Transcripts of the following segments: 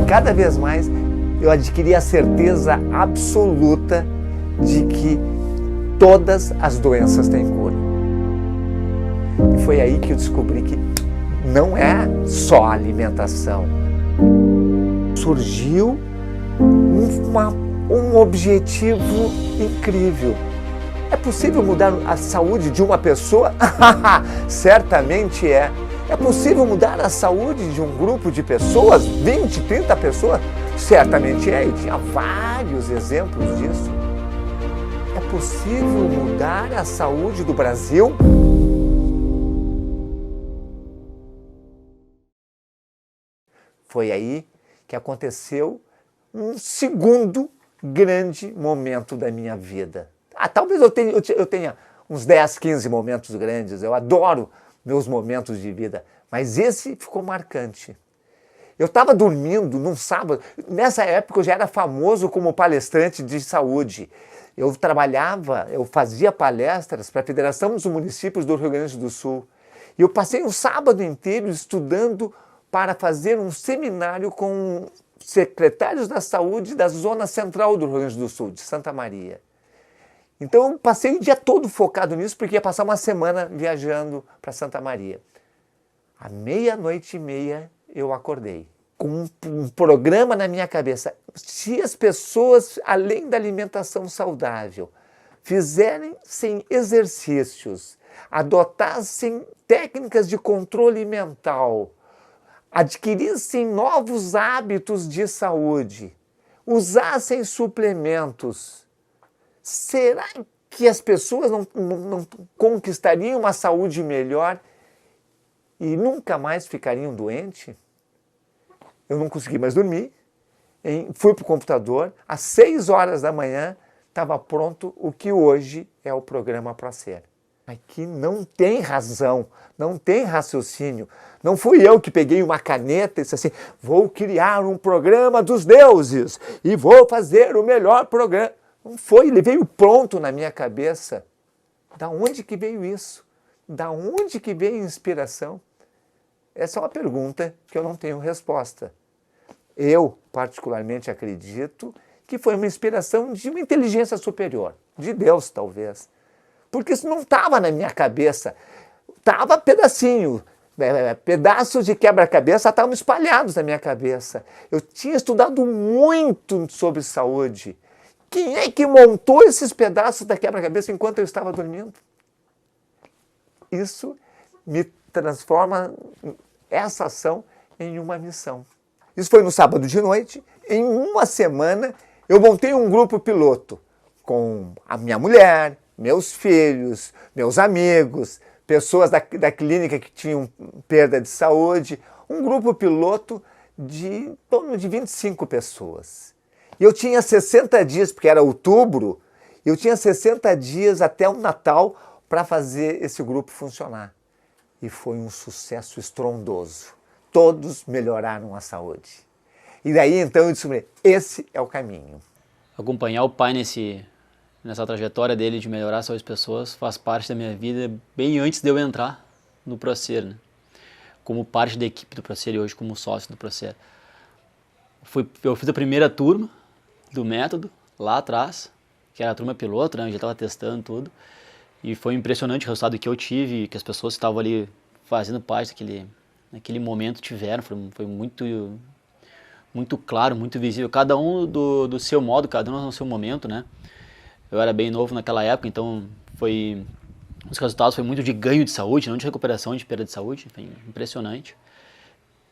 cada vez mais eu adquiri a certeza absoluta de que todas as doenças têm cura. E foi aí que eu descobri que não é só a alimentação. Surgiu um objetivo incrível. É possível mudar a saúde de uma pessoa? Certamente é. É possível mudar a saúde de um grupo de pessoas? 20, 30 pessoas? Certamente é. E tinha vários exemplos disso. É possível mudar a saúde do Brasil? Foi aí que aconteceu um segundo grande momento da minha vida. Talvez eu tenha uns 10, 15 momentos grandes, eu adoro meus momentos de vida, mas esse ficou marcante. Eu estava dormindo num sábado, nessa época eu já era famoso como palestrante de saúde. Eu fazia palestras para a Federação dos Municípios do Rio Grande do Sul. E eu passei um sábado inteiro estudando para fazer um seminário com secretários da saúde da zona central do Rio Grande do Sul, de Santa Maria. Então eu passei o dia todo focado nisso, porque ia passar uma semana viajando para Santa Maria. À 00:30 eu acordei, com um programa na minha cabeça. Se as pessoas, além da alimentação saudável, fizerem exercícios, adotassem técnicas de controle mental, adquirissem novos hábitos de saúde, usassem suplementos, será que as pessoas não conquistariam uma saúde melhor e nunca mais ficariam doentes? Eu não consegui mais dormir, fui para o computador, às 6h estava pronto o que hoje é o programa Procer. Aqui não tem razão, não tem raciocínio. Não fui eu que peguei uma caneta e disse assim, vou criar um programa dos deuses e vou fazer o melhor programa. Não foi, ele veio pronto na minha cabeça. Da onde que veio isso? Da onde que veio a inspiração? Essa é uma pergunta que eu não tenho resposta. Eu, particularmente, acredito que foi uma inspiração de uma inteligência superior, de Deus, talvez. Porque isso não estava na minha cabeça, estava pedacinho, pedaços de quebra-cabeça estavam espalhados na minha cabeça. Eu tinha estudado muito sobre saúde. Quem é que montou esses pedaços da quebra-cabeça enquanto eu estava dormindo? Isso me transforma essa ação em uma missão. Isso foi no sábado de noite. Em uma semana eu montei um grupo piloto com a minha mulher, meus filhos, meus amigos, pessoas da clínica que tinham perda de saúde, um grupo piloto de em torno de 25 pessoas. E eu tinha 60 dias, porque era outubro, eu tinha 60 dias até o Natal para fazer esse grupo funcionar. E foi um sucesso estrondoso. Todos melhoraram a saúde. E daí então eu descobri, esse é o caminho. Acompanhar o pai nessa trajetória dele de melhorar a saúde das pessoas faz parte da minha vida bem antes de eu entrar no Procer, né? Como parte da equipe do Procer e hoje como sócio do Procer. Eu fiz a primeira turma do método lá atrás, que era a turma piloto, né? Eu já estava testando tudo e foi impressionante o resultado que eu tive, que as pessoas que estavam ali fazendo parte naquele momento tiveram, foi muito claro, muito visível, cada um do seu modo, cada um no seu momento, né? Eu era bem novo naquela época, então os resultados foi muito de ganho de saúde, não de recuperação de perda de saúde, foi impressionante.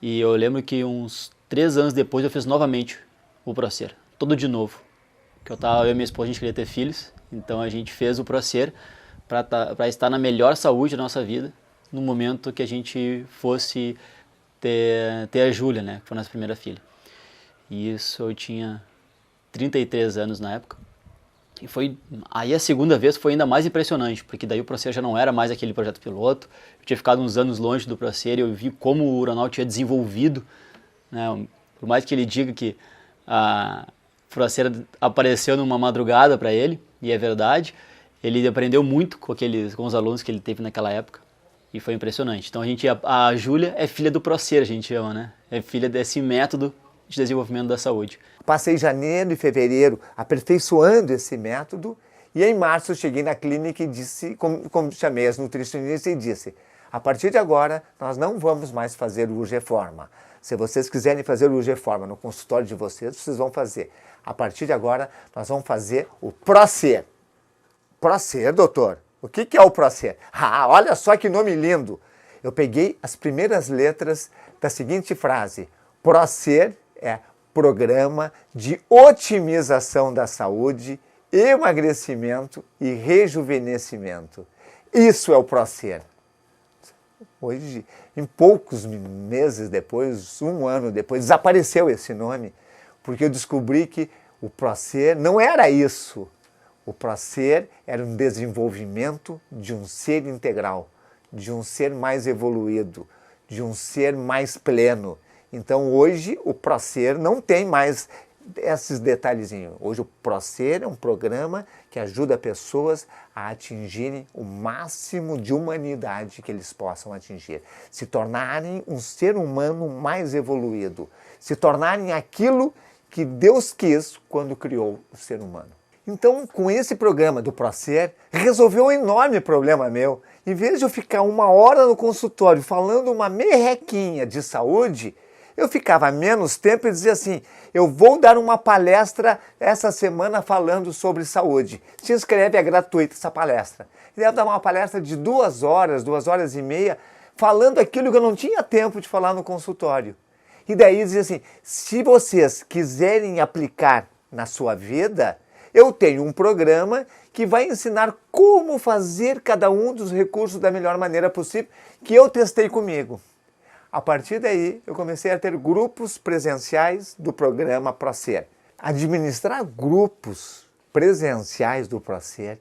E eu lembro que uns 3 anos depois eu fiz novamente o Procer, todo de novo. Eu e minha esposa, a gente queria ter filhos, então a gente fez o Procer para estar na melhor saúde da nossa vida, no momento que a gente fosse ter a Júlia, né, que foi a nossa primeira filha. E isso eu tinha 33 anos na época. E aí a segunda vez foi ainda mais impressionante, porque daí o Procer já não era mais aquele projeto piloto. Eu tinha ficado uns anos longe do Procer e eu vi como o Uranal tinha desenvolvido, né? Por mais que ele diga que o Procer apareceu numa madrugada para ele, e é verdade, ele aprendeu muito com os alunos que ele teve naquela época. E foi impressionante. Então a Júlia é filha do Procer, a gente chama, né? É filha desse método de desenvolvimento da saúde. Passei janeiro e fevereiro aperfeiçoando esse método e em março eu cheguei na clínica e disse, como chamei as nutricionistas e disse: a partir de agora nós não vamos mais fazer o Urgeforma. Se vocês quiserem fazer o Urgeforma no consultório de vocês, vocês vão fazer. A partir de agora nós vamos fazer o Procer. Procer, doutor? O que é o Procer? Ah, olha só que nome lindo! Eu peguei as primeiras letras da seguinte frase: Procer é Programa de Otimização da Saúde, Emagrecimento e Rejuvenescimento. Isso é o Procer. Hoje, em poucos meses depois, um ano depois, desapareceu esse nome, porque eu descobri que o Procer não era isso. O Procer era um desenvolvimento de um ser integral, de um ser mais evoluído, de um ser mais pleno. Então hoje o Procer não tem mais esses detalhezinhos. Hoje o Procer é um programa que ajuda pessoas a atingirem o máximo de humanidade que eles possam atingir. Se tornarem um ser humano mais evoluído. Se tornarem aquilo que Deus quis quando criou o ser humano. Então, com esse programa do Procer, resolveu um enorme problema meu. Em vez de eu ficar 1 hora no consultório falando uma merrequinha de saúde, eu ficava menos tempo e dizia assim: eu vou dar uma palestra essa semana falando sobre saúde. Se inscreve, é gratuita essa palestra. E deve dar uma palestra de 2 horas, 2 horas e meia, falando aquilo que eu não tinha tempo de falar no consultório. E daí dizia assim: se vocês quiserem aplicar na sua vida, eu tenho um programa que vai ensinar como fazer cada um dos recursos da melhor maneira possível, que eu testei comigo. A partir daí, eu comecei a ter grupos presenciais do programa Procer. Administrar grupos presenciais do Procer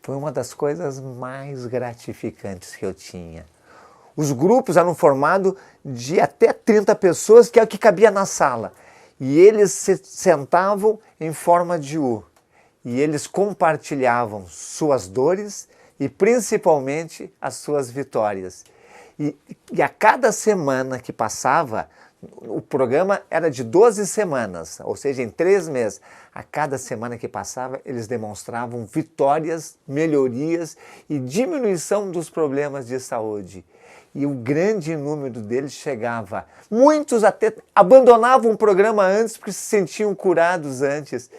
foi uma das coisas mais gratificantes que eu tinha. Os grupos eram formados de até 30 pessoas, que é o que cabia na sala. E eles se sentavam em forma de U. E eles compartilhavam suas dores e principalmente as suas vitórias. E a cada semana que passava, o programa era de 12 semanas, ou seja, em 3 meses. A cada semana que passava, eles demonstravam vitórias, melhorias e diminuição dos problemas de saúde. E o grande número deles chegava. Muitos até abandonavam o programa antes porque se sentiam curados antes.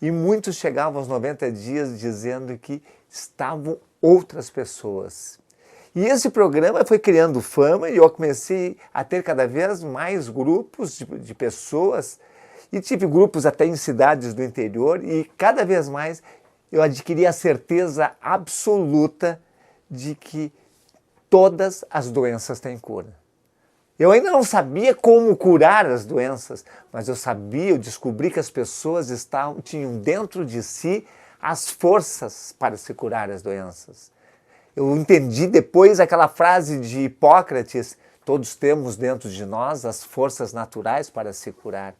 E muitos chegavam aos 90 dias dizendo que estavam outras pessoas. E esse programa foi criando fama e eu comecei a ter cada vez mais grupos de pessoas. E tive grupos até em cidades do interior e cada vez mais eu adquiri a certeza absoluta de que todas as doenças têm cura. Eu ainda não sabia como curar as doenças, mas eu descobri que as pessoas tinham dentro de si as forças para se curar as doenças. Eu entendi depois aquela frase de Hipócrates: todos temos dentro de nós as forças naturais para se curar.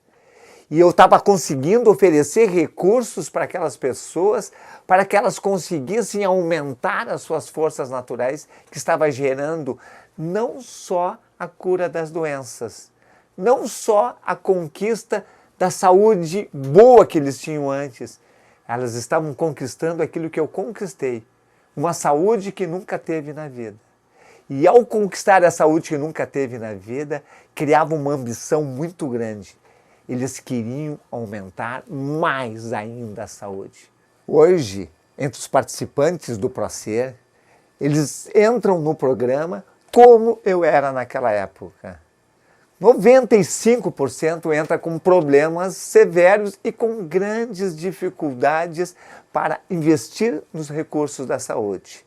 E eu estava conseguindo oferecer recursos para aquelas pessoas, para que elas conseguissem aumentar as suas forças naturais, que estava gerando não só a cura das doenças, não só a conquista da saúde boa que eles tinham antes. Elas estavam conquistando aquilo que eu conquistei, uma saúde que nunca teve na vida. E ao conquistar a saúde que nunca teve na vida, criavam uma ambição muito grande. Eles queriam aumentar mais ainda a saúde. Hoje, entre os participantes do Procer, eles entram no programa como eu era naquela época. 95% entra com problemas severos e com grandes dificuldades para investir nos recursos da saúde.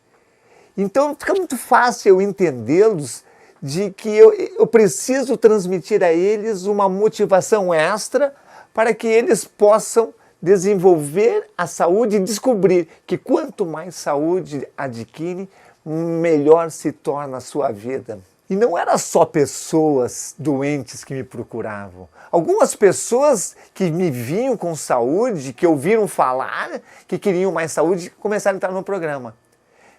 Então fica muito fácil entendê-los de que eu preciso transmitir a eles uma motivação extra para que eles possam desenvolver a saúde e descobrir que quanto mais saúde adquire, melhor se torna a sua vida. E não era só pessoas doentes que me procuravam. Algumas pessoas que me vinham com saúde, que ouviram falar que queriam mais saúde, começaram a entrar no programa.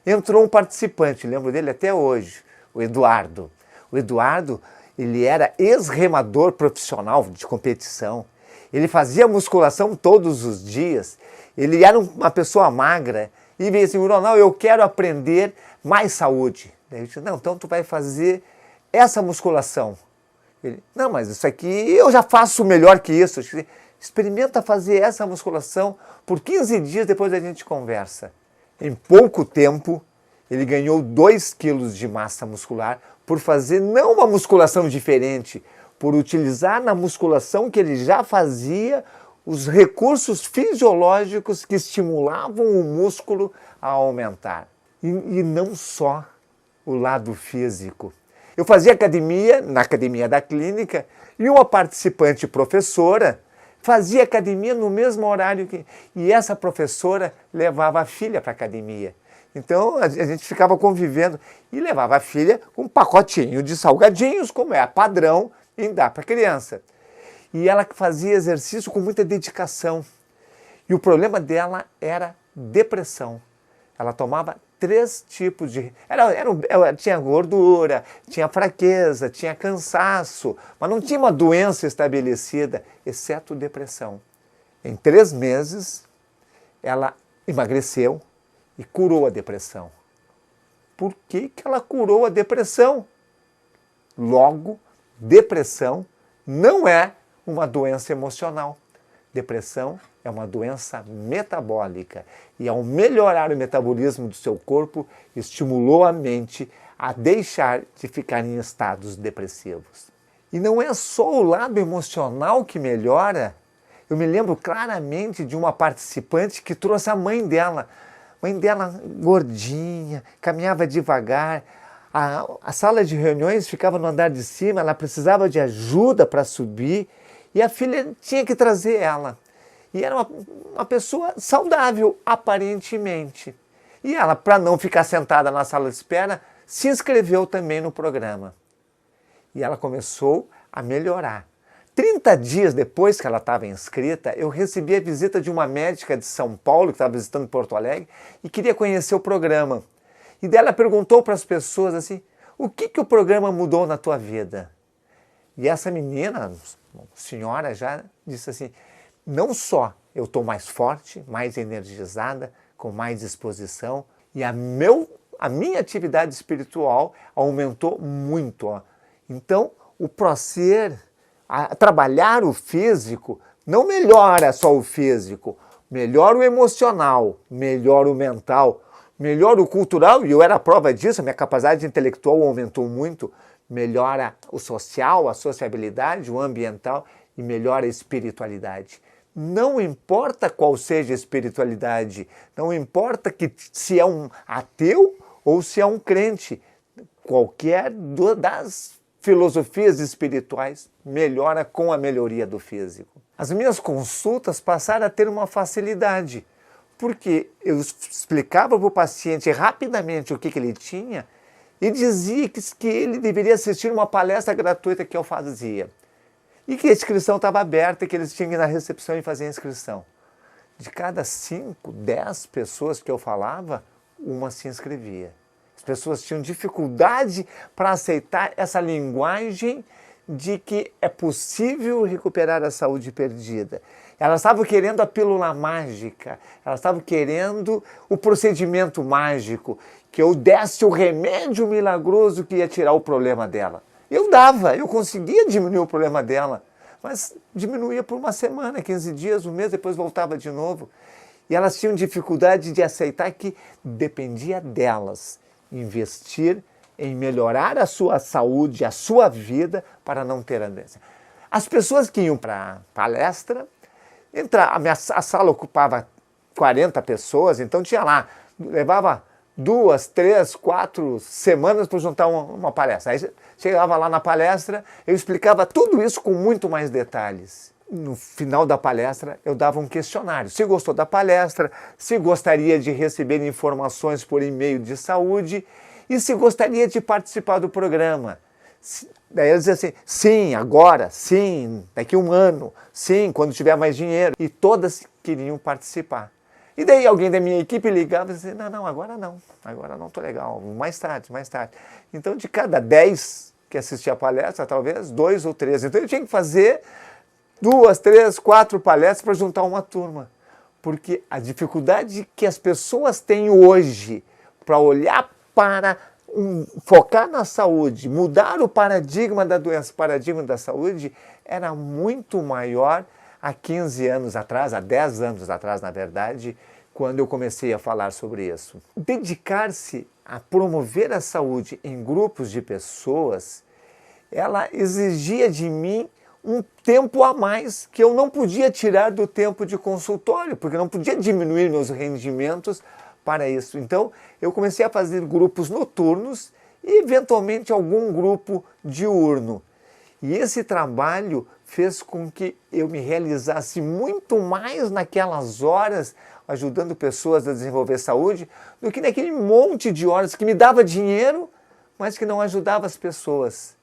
Entrou um participante, lembro dele até hoje, o Eduardo. O Eduardo, Ele era ex-remador profissional de competição. Ele fazia musculação todos os dias. Ele era uma pessoa magra. E veio assim, Ronaldo, eu quero aprender mais saúde. Daí eu disse, não, então tu vai fazer essa musculação. Ele, não, mas isso aqui eu já faço melhor que isso. Disse, experimenta fazer essa musculação por 15 dias, depois a gente conversa. Em pouco tempo, ele ganhou 2 quilos de massa muscular por fazer não uma musculação diferente, por utilizar na musculação que ele já fazia os recursos fisiológicos que estimulavam o músculo a aumentar. E não só o lado físico. Eu fazia academia, na academia da clínica, e uma participante professora fazia academia no mesmo horário que... E essa professora levava a filha para a academia. Então a gente ficava convivendo e levava a filha com um pacotinho de salgadinhos, como é padrão, e dá para a criança. E ela fazia exercício com muita dedicação. E o problema dela era depressão. Ela tomava 3 tipos de... tinha gordura, tinha fraqueza, tinha cansaço, mas não tinha uma doença estabelecida, exceto depressão. Em 3 meses, ela emagreceu e curou a depressão. Por que ela curou a depressão? Logo, depressão não é uma doença emocional. Depressão é uma doença metabólica e, ao melhorar o metabolismo do seu corpo, estimulou a mente a deixar de ficar em estados depressivos. E não é só o lado emocional que melhora. Eu me lembro claramente de uma participante que trouxe a mãe dela. A mãe dela gordinha, caminhava devagar. A sala de reuniões ficava no andar de cima, ela precisava de ajuda para subir e a filha tinha que trazer ela. E era uma pessoa saudável, aparentemente. E ela, para não ficar sentada na sala de espera, se inscreveu também no programa. E ela começou a melhorar. 30 dias depois que ela estava inscrita, eu recebi a visita de uma médica de São Paulo, que estava visitando Porto Alegre, e queria conhecer o programa. E dela perguntou para as pessoas assim, o que o programa mudou na tua vida? E essa menina, senhora já, disse assim, não só eu estou mais forte, mais energizada, com mais disposição, e a minha atividade espiritual aumentou muito. Ó. Então, o prazer, trabalhar o físico, não melhora só o físico, melhora o emocional, melhora o mental, melhora o cultural, e eu era a prova disso, a minha capacidade intelectual aumentou muito, melhora o social, a sociabilidade, o ambiental e melhora a espiritualidade. Não importa qual seja a espiritualidade, não importa se é um ateu ou se é um crente, qualquer das filosofias espirituais melhora com a melhoria do físico. As minhas consultas passaram a ter uma facilidade, porque eu explicava para o paciente rapidamente o que ele tinha e dizia que ele deveria assistir uma palestra gratuita que eu fazia. E que a inscrição estava aberta e que eles tinham que ir na recepção e fazer a inscrição. De cada 5, 10 pessoas que eu falava, uma se inscrevia. As pessoas tinham dificuldade para aceitar essa linguagem de que é possível recuperar a saúde perdida. Elas estavam querendo a pílula mágica, elas estavam querendo o procedimento mágico, que eu desse o remédio milagroso que ia tirar o problema dela. Eu dava, eu conseguia diminuir o problema dela, mas diminuía por uma semana, 15 dias, um mês, depois voltava de novo. E elas tinham dificuldade de aceitar que dependia delas investir em melhorar a sua saúde, a sua vida, para não ter a doença. As pessoas que iam para a palestra, a sala ocupava 40 pessoas, então tinha lá, levava 2, 3, 4 semanas para juntar uma palestra. Aí chegava lá na palestra, eu explicava tudo isso com muito mais detalhes. No final da palestra, eu dava um questionário. Se gostou da palestra, se gostaria de receber informações por e-mail de saúde e se gostaria de participar do programa. Daí eles diziam assim, sim, agora, sim, daqui a 1 ano, sim, quando tiver mais dinheiro. E todas queriam participar. E daí alguém da minha equipe ligava e dizia, não, agora não estou legal, mais tarde. Então de cada 10 que assistia a palestra, talvez 2 ou 3. Então eu tinha que fazer 2, 3, 4 palestras para juntar uma turma. Porque a dificuldade que as pessoas têm hoje para olhar para focar na saúde, mudar o paradigma da doença, o paradigma da saúde, era muito maior há 15 anos atrás, há 10 anos atrás, na verdade, quando eu comecei a falar sobre isso. Dedicar-se a promover a saúde em grupos de pessoas, ela exigia de mim um tempo a mais que eu não podia tirar do tempo de consultório, porque eu não podia diminuir meus rendimentos para isso. Então, eu comecei a fazer grupos noturnos e, eventualmente, algum grupo diurno. E esse trabalho fez com que eu me realizasse muito mais naquelas horas, ajudando pessoas a desenvolver saúde, do que naquele monte de horas que me dava dinheiro, mas que não ajudava as pessoas.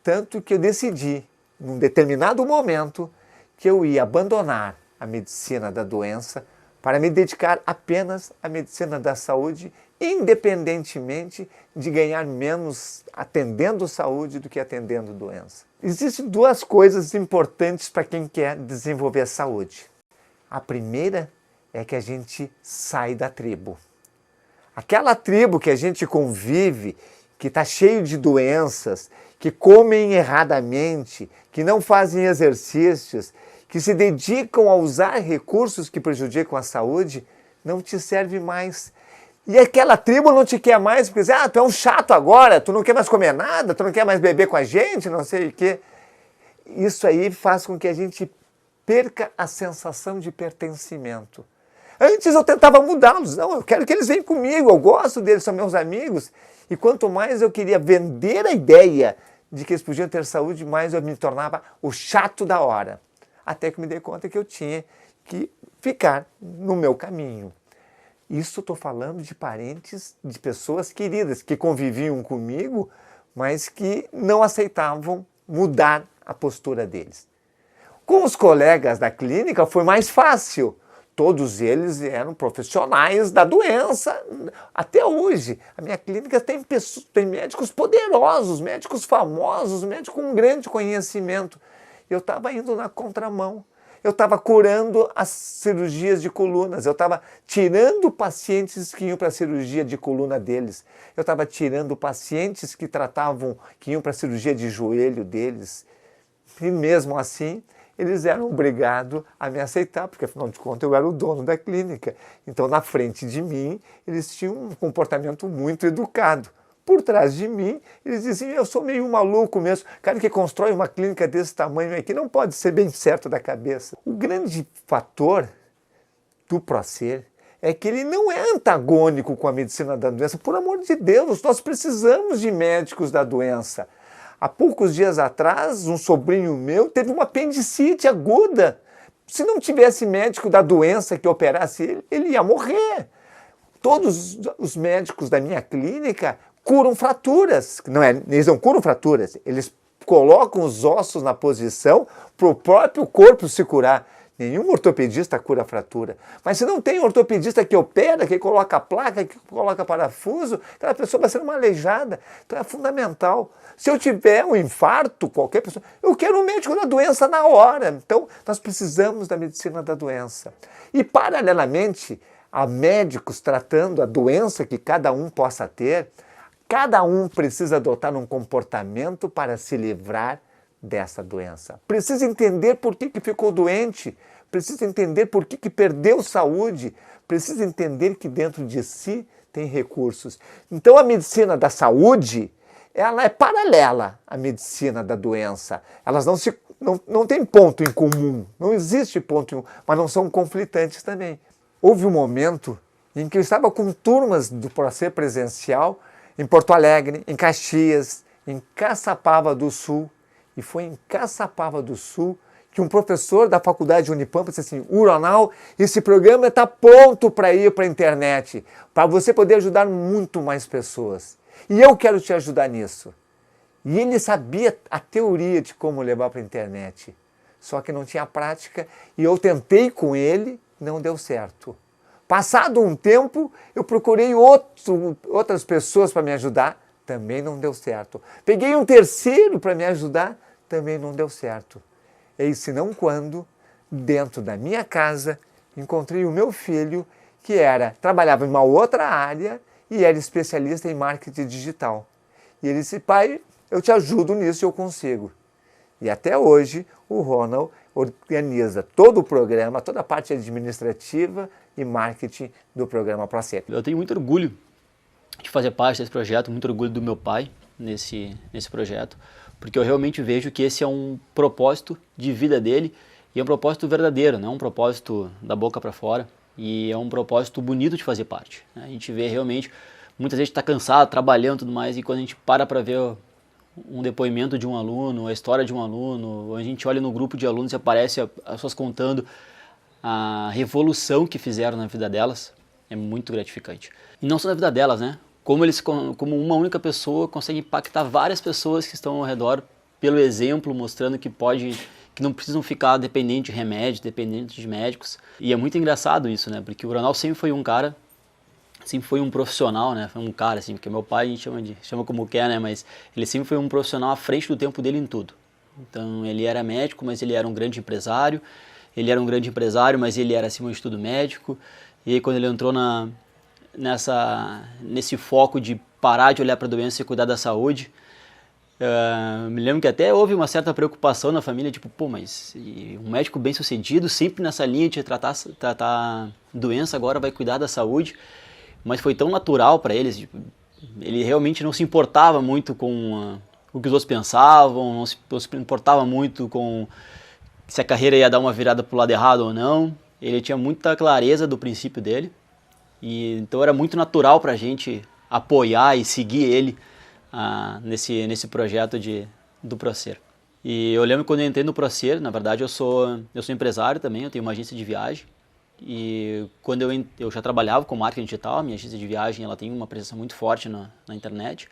Tanto que eu decidi, num determinado momento, que eu ia abandonar a medicina da doença para me dedicar apenas à medicina da saúde, independentemente de ganhar menos atendendo saúde do que atendendo doença. Existem 2 coisas importantes para quem quer desenvolver saúde. A primeira é que a gente sai da tribo. Aquela tribo que a gente convive, que está cheio de doenças, que comem erradamente, que não fazem exercícios, que se dedicam a usar recursos que prejudicam a saúde, não te serve mais. E aquela tribo não te quer mais, porque diz, tu é um chato agora, tu não quer mais comer nada, tu não quer mais beber com a gente, não sei o quê. Isso aí faz com que a gente perca a sensação de pertencimento. Antes eu tentava mudá-los, não, eu quero que eles venham comigo, eu gosto deles, são meus amigos. E quanto mais eu queria vender a ideia de que eles podiam ter saúde, mais eu me tornava o chato da hora. Até que me dei conta que eu tinha que ficar no meu caminho. Isso estou falando de parentes, de pessoas queridas, que conviviam comigo, mas que não aceitavam mudar a postura deles. Com os colegas da clínica foi mais fácil. Todos eles eram profissionais da doença. Até hoje, a minha clínica tem médicos poderosos, médicos famosos, médicos com grande conhecimento. Eu estava indo na contramão. Eu estava curando as cirurgias de colunas, eu estava tirando pacientes que iam para a cirurgia de coluna deles, eu estava tirando pacientes que iam para a cirurgia de joelho deles. E mesmo assim, eles eram obrigados a me aceitar, porque afinal de contas eu era o dono da clínica. Então, na frente de mim, eles tinham um comportamento muito educado. Por trás de mim, eles diziam, eu sou meio maluco mesmo. Cara que constrói uma clínica desse tamanho aqui não pode ser bem certo da cabeça. O grande fator do Procer é que ele não é antagônico com a medicina da doença. Por amor de Deus, nós precisamos de médicos da doença. Há poucos dias atrás, um sobrinho meu teve uma apendicite aguda. Se não tivesse médico da doença que operasse ele, ele ia morrer. Todos os médicos da minha clínica curam fraturas. Eles não curam fraturas, eles colocam os ossos na posição para o próprio corpo se curar. Nenhum ortopedista cura fratura. Mas se não tem ortopedista que opera, que coloca placa, que coloca parafuso, aquela pessoa vai ser uma aleijada. Então é fundamental. Se eu tiver um infarto, qualquer pessoa, eu quero um médico da doença na hora. Então nós precisamos da medicina da doença. E paralelamente a médicos tratando a doença que cada um possa ter, cada um precisa adotar um comportamento para se livrar dessa doença. Precisa entender por que ficou doente, precisa entender por que perdeu saúde, precisa entender que dentro de si tem recursos. Então a medicina da saúde, ela é paralela à medicina da doença. Elas não têm ponto em comum, não existe ponto em comum, mas não são conflitantes também. Houve um momento em que eu estava com turmas do Procer presencial em Porto Alegre, em Caxias, em Caçapava do Sul. E foi em Caçapava do Sul que um professor da faculdade Unipampa disse assim, Ronald, esse programa está pronto para ir para a internet, para você poder ajudar muito mais pessoas. E eu quero te ajudar nisso. E ele sabia a teoria de como levar para a internet, só que não tinha prática, e eu tentei com ele, não deu certo. Passado um tempo, eu procurei outras pessoas para me ajudar, também não deu certo. Peguei um terceiro para me ajudar, também não deu certo. Eis senão quando, dentro da minha casa, encontrei o meu filho, que trabalhava em uma outra área e era especialista em marketing digital. E ele disse, pai, eu te ajudo nisso, eu consigo. E até hoje o Ronald organiza todo o programa, toda a parte administrativa e marketing do programa Procer. Eu tenho muito orgulho de fazer parte desse projeto, muito orgulho do meu pai nesse projeto, porque eu realmente vejo que esse é um propósito de vida dele e é um propósito verdadeiro, não é um propósito da boca para fora, e é um propósito bonito de fazer parte. Né? A gente vê realmente, muitas vezes está cansado, trabalhando e tudo mais, e quando a gente para ver um depoimento de um aluno, a história de um aluno, a gente olha no grupo de alunos e aparece as pessoas contando a revolução que fizeram na vida delas, é muito gratificante. E não só na vida delas, né? Como uma única pessoa consegue impactar várias pessoas que estão ao redor pelo exemplo, mostrando que não precisam ficar dependentes de remédio, dependentes de médicos. E é muito engraçado isso, né? Porque o Ronald sempre foi um cara, sempre foi um profissional, né? Foi um cara, assim, porque meu pai a gente chama como quer, né? Mas ele sempre foi um profissional à frente do tempo dele em tudo. Então ele era médico, mas ele era um grande empresário. Ele era um grande empresário, mas ele era acima de tudo médico. E aí quando ele entrou nesse foco de parar de olhar para a doença e cuidar da saúde, me lembro que até houve uma certa preocupação na família, tipo, pô, mas um médico bem sucedido, sempre nessa linha de tratar doença, agora vai cuidar da saúde. Mas foi tão natural para eles, tipo, ele realmente não se importava muito com o que os outros pensavam, não se importava muito com se a carreira ia dar uma virada para o lado errado ou não. Ele tinha muita clareza do princípio dele, e então era muito natural para a gente apoiar e seguir ele nesse projeto do Procer. E eu lembro quando eu entrei no Procer, na verdade eu sou empresário também, eu tenho uma agência de viagem. E quando eu já trabalhava com marketing digital, a minha agência de viagem ela tem uma presença muito forte na internet.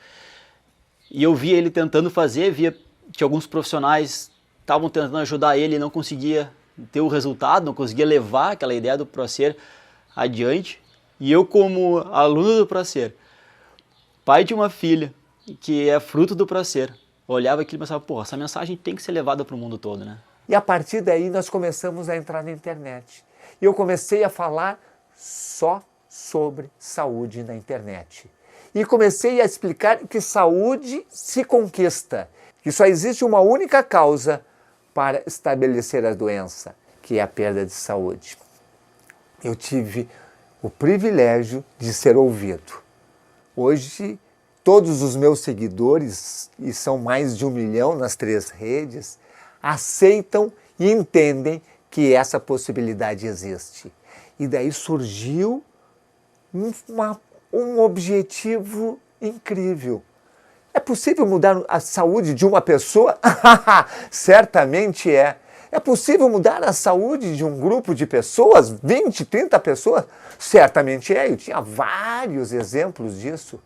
E eu via ele tentando fazer, via que alguns profissionais estavam tentando ajudar ele e não conseguia ter o resultado, não conseguia levar aquela ideia do Procer adiante. E eu, como aluno do Procer, pai de uma filha que é fruto do Procer, olhava aquilo e pensava, pô, essa mensagem tem que ser levada para o mundo todo, né? E a partir daí nós começamos a entrar na internet. E eu comecei a falar só sobre saúde na internet. E comecei a explicar que saúde se conquista, que só existe uma única causa para estabelecer a doença, que é a perda de saúde. Eu tive o privilégio de ser ouvido. Hoje, todos os meus seguidores, e são mais de 1 milhão nas 3 redes, aceitam e entendem que essa possibilidade existe. E daí surgiu um objetivo incrível. É possível mudar a saúde de uma pessoa? Certamente é. É possível mudar a saúde de um grupo de pessoas, 20, 30 pessoas? Certamente é. Eu tinha vários exemplos disso.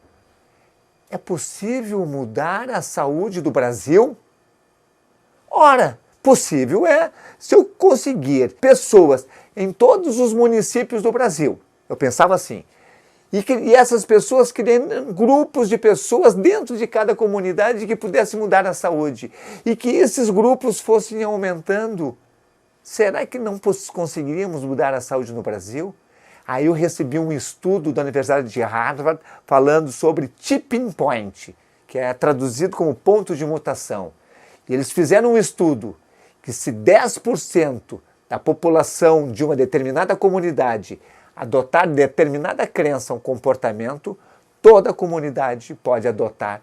É possível mudar a saúde do Brasil? Ora, possível é se eu conseguir pessoas em todos os municípios do Brasil. Eu pensava assim. E essas pessoas criando grupos de pessoas dentro de cada comunidade que pudesse mudar a saúde. E que esses grupos fossem aumentando. Será que não conseguiríamos mudar a saúde no Brasil? Aí eu recebi um estudo da Universidade de Harvard falando sobre tipping point, que é traduzido como ponto de mutação. E eles fizeram um estudo que se 10% da população de uma determinada comunidade adotar determinada crença ou comportamento, toda a comunidade pode adotar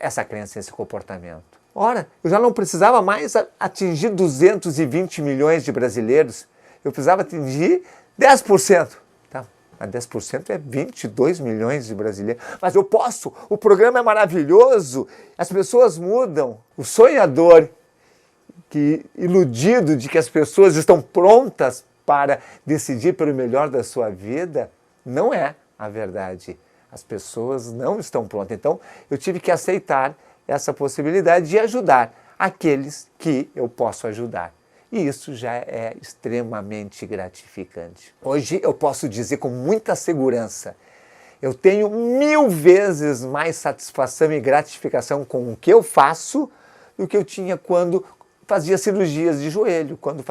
essa crença, esse comportamento. Ora, eu já não precisava mais atingir 220 milhões de brasileiros, eu precisava atingir 10%. Tá? Mas 10% é 22 milhões de brasileiros. Mas eu posso, o programa é maravilhoso, as pessoas mudam. O sonhador, iludido de que as pessoas estão prontas para decidir pelo melhor da sua vida, não é a verdade. As pessoas não estão prontas. Então, eu tive que aceitar essa possibilidade de ajudar aqueles que eu posso ajudar. E isso já é extremamente gratificante. Hoje eu posso dizer com muita segurança, Eu tenho 1000 vezes mais satisfação e gratificação com o que eu faço do que eu tinha quando fazia cirurgias de joelho, quando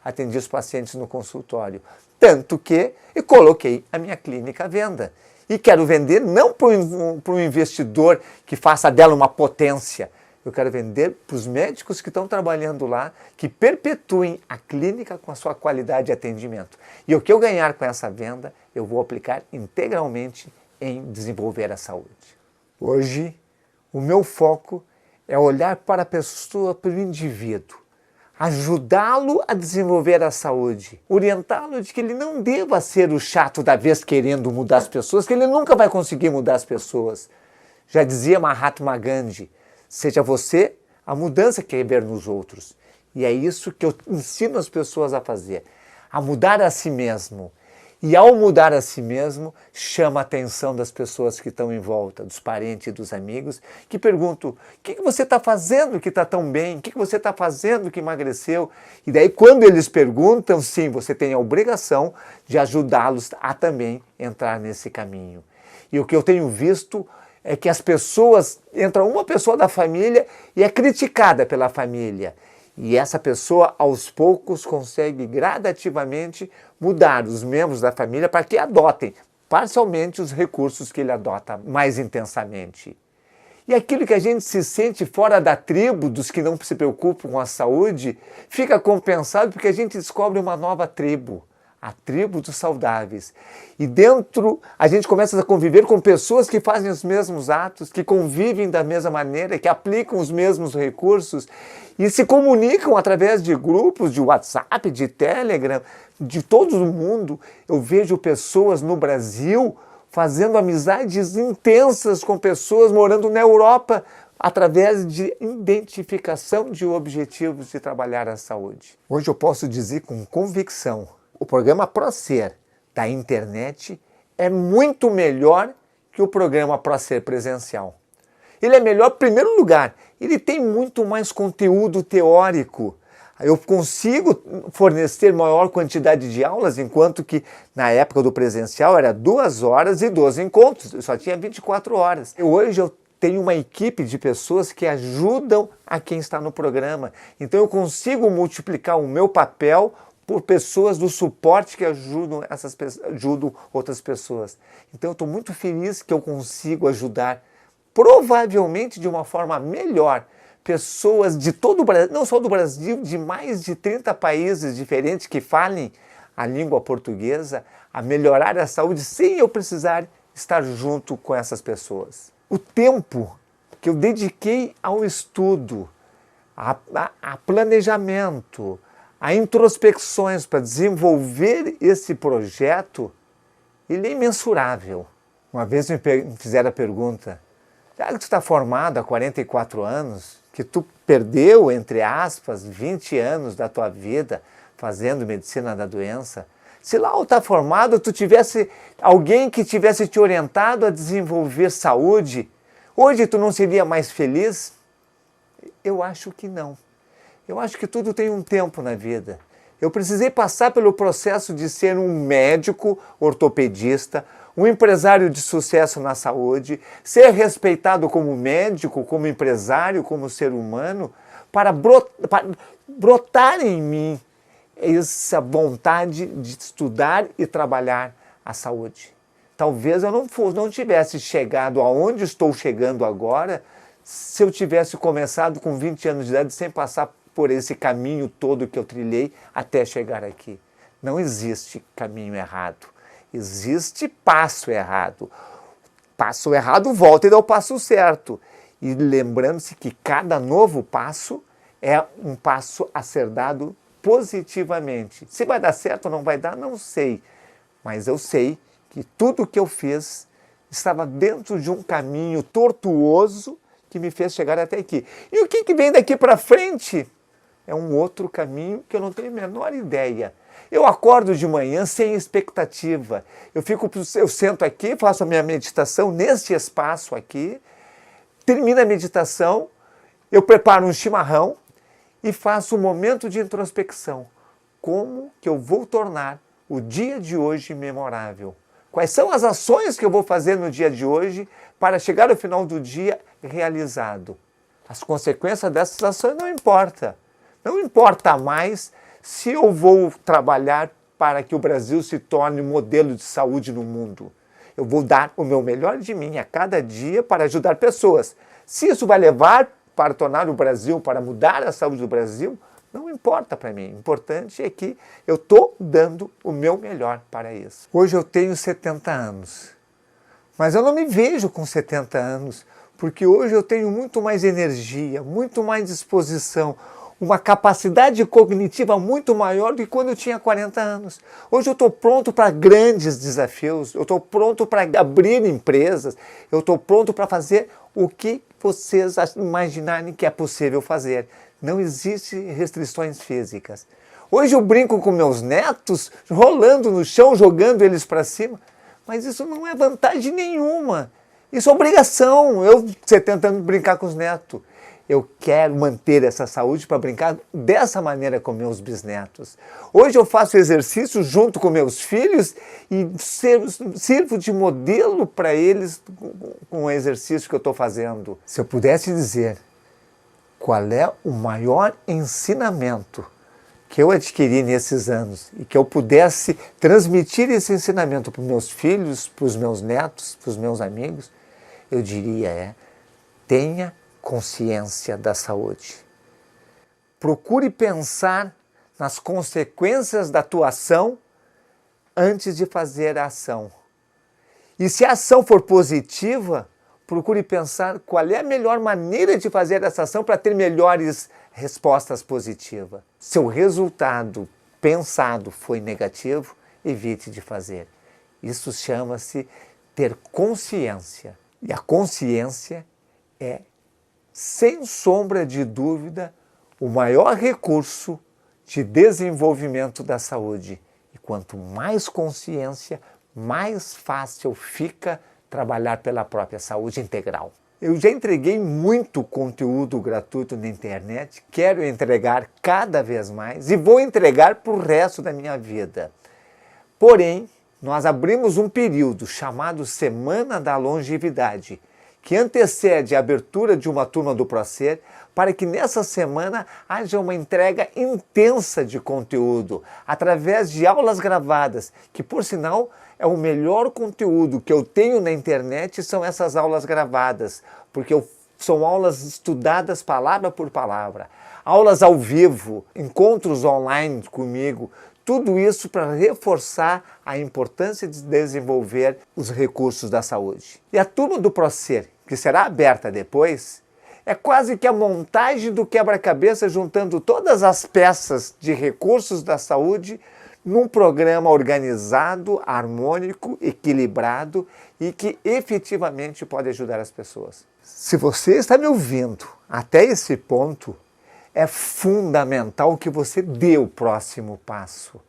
atendia os pacientes no consultório. Tanto que eu coloquei a minha clínica à venda. E quero vender não para um investidor que faça dela uma potência. Eu quero vender para os médicos que estão trabalhando lá, que perpetuem a clínica com a sua qualidade de atendimento. E o que eu ganhar com essa venda, eu vou aplicar integralmente em desenvolver a saúde. Hoje, o meu foco é olhar para a pessoa, para o indivíduo, ajudá-lo a desenvolver a saúde, orientá-lo de que ele não deva ser o chato da vez querendo mudar as pessoas, que ele nunca vai conseguir mudar as pessoas. Já dizia Mahatma Gandhi, seja você a mudança que quer ver nos outros. E é isso que eu ensino as pessoas a fazer, a mudar a si mesmo. E ao mudar a si mesmo, chama a atenção das pessoas que estão em volta, dos parentes e dos amigos, que perguntam, o que você está fazendo que está tão bem? O que você está fazendo que emagreceu? E daí quando eles perguntam, sim, você tem a obrigação de ajudá-los a também entrar nesse caminho. E o que eu tenho visto é que as pessoas, entra uma pessoa da família e é criticada pela família. E essa pessoa, aos poucos, consegue gradativamente mudar os membros da família para que adotem parcialmente os recursos que ele adota mais intensamente. E aquilo que a gente se sente fora da tribo, dos que não se preocupam com a saúde, fica compensado porque a gente descobre uma nova tribo. A tribo dos saudáveis. E dentro a gente começa a conviver com pessoas que fazem os mesmos atos, que convivem da mesma maneira, que aplicam os mesmos recursos e se comunicam através de grupos de WhatsApp, de Telegram, de todo o mundo. Eu vejo pessoas no Brasil fazendo amizades intensas com pessoas morando na Europa através de identificação de objetivos de trabalhar a saúde. Hoje eu posso dizer com convicção, o programa ProSer da internet é muito melhor que o programa ProSer presencial. Ele é melhor, em primeiro lugar, ele tem muito mais conteúdo teórico. Eu consigo fornecer maior quantidade de aulas, enquanto que na época do presencial era 2 horas e 12 encontros, eu só tinha 24 horas. Hoje eu tenho uma equipe de pessoas que ajudam a quem está no programa. Então eu consigo multiplicar o meu papel por pessoas do suporte que ajudam outras pessoas. Então eu estou muito feliz que eu consigo ajudar, provavelmente de uma forma melhor, pessoas de todo o Brasil, não só do Brasil, de mais de 30 países diferentes que falem a língua portuguesa, a melhorar a saúde sem eu precisar estar junto com essas pessoas. O tempo que eu dediquei ao estudo, a planejamento, a introspecções para desenvolver esse projeto, ele é imensurável. Uma vez me fizeram a pergunta, já que tu está formado há 44 anos, que tu perdeu, entre aspas, 20 anos da tua vida fazendo medicina da doença, se lá ao estar formado tu tivesse alguém que tivesse te orientado a desenvolver saúde, hoje tu não seria mais feliz? Eu acho que não. Eu acho que tudo tem um tempo na vida. Eu precisei passar pelo processo de ser um médico ortopedista, um empresário de sucesso na saúde, ser respeitado como médico, como empresário, como ser humano, para brotar em mim essa vontade de estudar e trabalhar a saúde. Talvez eu não tivesse chegado aonde estou chegando agora se eu tivesse começado com 20 anos de idade sem passar por esse caminho todo que eu trilhei até chegar aqui. Não existe caminho errado. Existe passo errado. Passo errado volta e dá o passo certo. E lembrando-se que cada novo passo é um passo a ser dado positivamente. Se vai dar certo ou não vai dar, não sei. Mas eu sei que tudo que eu fiz estava dentro de um caminho tortuoso que me fez chegar até aqui. E o que vem daqui para frente? É um outro caminho que eu não tenho a menor ideia. Eu acordo de manhã sem expectativa. Eu sento aqui, faço a minha meditação nesse espaço aqui, termino a meditação, eu preparo um chimarrão e faço um momento de introspecção. Como que eu vou tornar o dia de hoje memorável? Quais são as ações que eu vou fazer no dia de hoje para chegar ao final do dia realizado? As consequências dessas ações não importam. Não importa mais se eu vou trabalhar para que o Brasil se torne um modelo de saúde no mundo. Eu vou dar o meu melhor de mim a cada dia para ajudar pessoas. Se isso vai levar para tornar o Brasil, para mudar a saúde do Brasil, não importa para mim. O importante é que eu estou dando o meu melhor para isso. Hoje eu tenho 70 anos, mas eu não me vejo com 70 anos, porque hoje eu tenho muito mais energia, muito mais disposição, uma capacidade cognitiva muito maior do que quando eu tinha 40 anos. Hoje eu estou pronto para grandes desafios, eu estou pronto para abrir empresas, eu estou pronto para fazer o que vocês imaginarem que é possível fazer. Não existem restrições físicas. Hoje eu brinco com meus netos, rolando no chão, jogando eles para cima, mas isso não é vantagem nenhuma. Isso é obrigação. Eu, 70 anos, brincar com os netos. Eu quero manter essa saúde para brincar dessa maneira com meus bisnetos. Hoje eu faço exercício junto com meus filhos e sirvo de modelo para eles com o exercício que eu estou fazendo. Se eu pudesse dizer qual é o maior ensinamento que eu adquiri nesses anos e que eu pudesse transmitir esse ensinamento para os meus filhos, para os meus netos, para os meus amigos, eu diria tenha consciência da saúde. Procure pensar nas consequências da tua ação antes de fazer a ação. E se a ação for positiva, procure pensar qual é a melhor maneira de fazer essa ação para ter melhores respostas positivas. Se o resultado pensado foi negativo, evite de fazer. Isso chama-se ter consciência. E a consciência é, sem sombra de dúvida, o maior recurso de desenvolvimento da saúde. E quanto mais consciência, mais fácil fica trabalhar pela própria saúde integral. Eu já entreguei muito conteúdo gratuito na internet, quero entregar cada vez mais e vou entregar para o resto da minha vida. Porém, nós abrimos um período chamado Semana da Longevidade, que antecede a abertura de uma turma do Procer, para que nessa semana haja uma entrega intensa de conteúdo, através de aulas gravadas, que por sinal é o melhor conteúdo que eu tenho na internet, são essas aulas gravadas, porque são aulas estudadas palavra por palavra, aulas ao vivo, encontros online comigo, tudo isso para reforçar a importância de desenvolver os recursos da saúde. E a turma do Procer, que será aberta depois, é quase que a montagem do quebra-cabeça juntando todas as peças de recursos da saúde num programa organizado, harmônico, equilibrado e que efetivamente pode ajudar as pessoas. Se você está me ouvindo até esse ponto, é fundamental que você dê o próximo passo.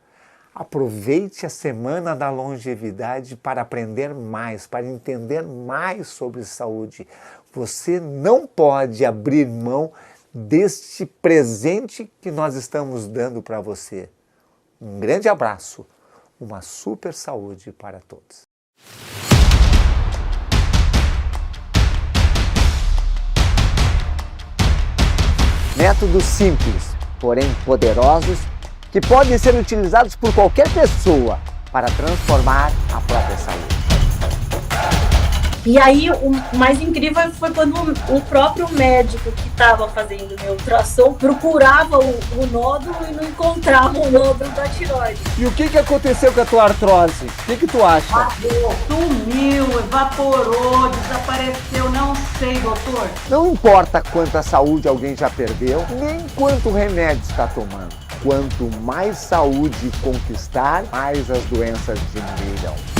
Aproveite a Semana da Longevidade para aprender mais, para entender mais sobre saúde. Você não pode abrir mão deste presente que nós estamos dando para você. Um grande abraço, uma super saúde para todos. Métodos simples, porém poderosos, que podem ser utilizados por qualquer pessoa para transformar a própria saúde. E aí, o mais incrível foi quando o próprio médico que estava fazendo minha ultrassom procurava o nódulo e não encontrava o nódulo da tireoide. E o que aconteceu com a tua artrose? O que tu acha? Sumiu, evaporou, desapareceu, não sei, doutor. Não importa quanta saúde alguém já perdeu, nem quanto remédio está tomando. Quanto mais saúde conquistar, mais as doenças diminuirão.